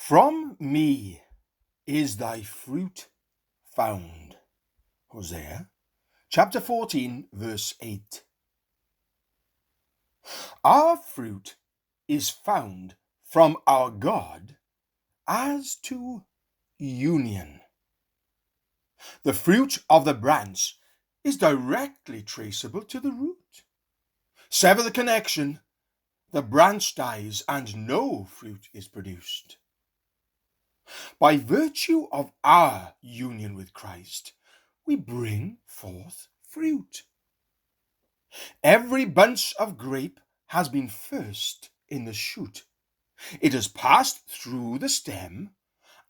From me is thy fruit found. HOSEA chapter 14, verse 8. Our fruit is found from our God as to union. The fruit of the branch is directly traceable to the root. Sever the connection, the branch dies and no fruit is produced. By virtue of our union with Christ, we bring forth fruit. Every bunch of grape has been first in the shoot. It has passed through the stem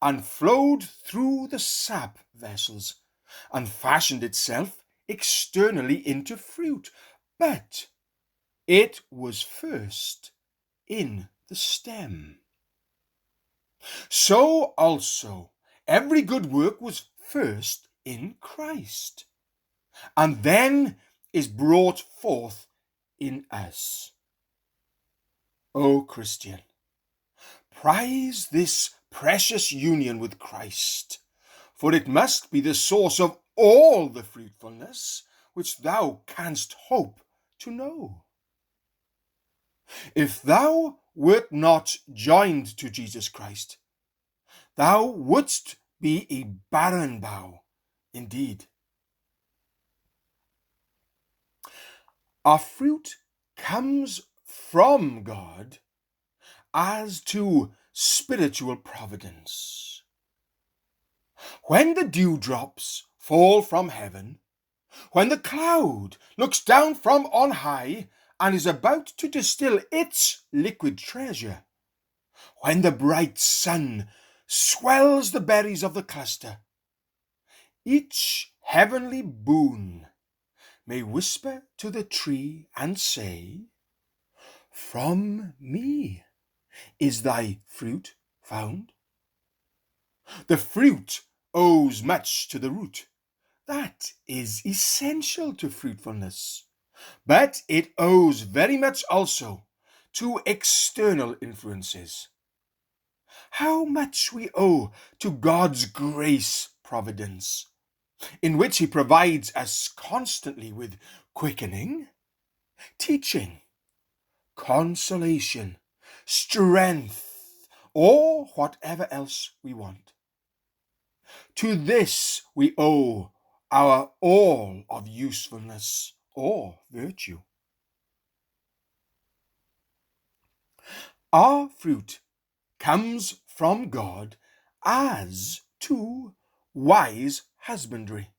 and flowed through the sap vessels and fashioned itself externally into fruit, but it was first in the stem. So also every good work was first in Christ, and then is brought forth in us. O Christian, prize this precious union with Christ, for it must be the source of all the fruitfulness which thou canst hope to know. If thou wert not joined to Jesus Christ, thou wouldst be a barren bough indeed. Our fruit comes from God as to spiritual providence. When the dewdrops fall from heaven, when the cloud looks down from on high and is about to distill its liquid treasure, when the bright sun swells the berries of the cluster, each heavenly boon may whisper to the tree and say, "From me is thy fruit found." The fruit owes much to the root. That is essential to fruitfulness. But it owes very much also to external influences. How much we owe to God's grace providence, in which he provides us constantly with quickening, teaching, consolation, strength, or whatever else we want. To this we owe our all of usefulness or virtue. Our fruit comes from God as to wise husbandry.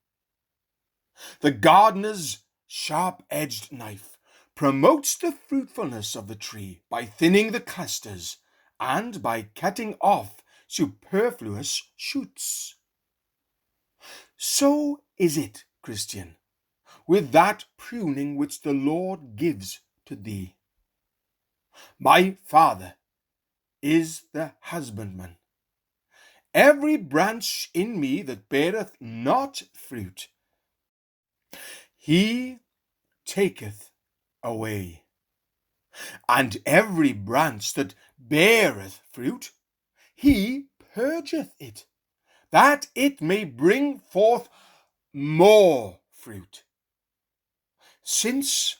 The gardener's sharp-edged knife promotes the fruitfulness of the tree by thinning the clusters and by cutting off superfluous shoots. So is it, Christian, with that pruning which the Lord gives to thee. My Father is the husbandman. Every branch in me that beareth not fruit, he taketh away. And every branch that beareth fruit, he purgeth it, that it may bring forth more fruit. Since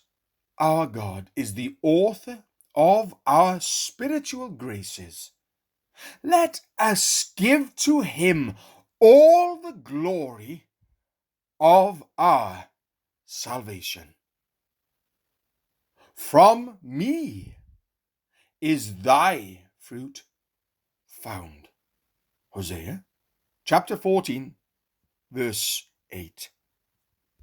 our God is the author of our spiritual graces, let us give to him all the glory of our salvation. From me is thy fruit found. HOSEA chapter 14, verse 8.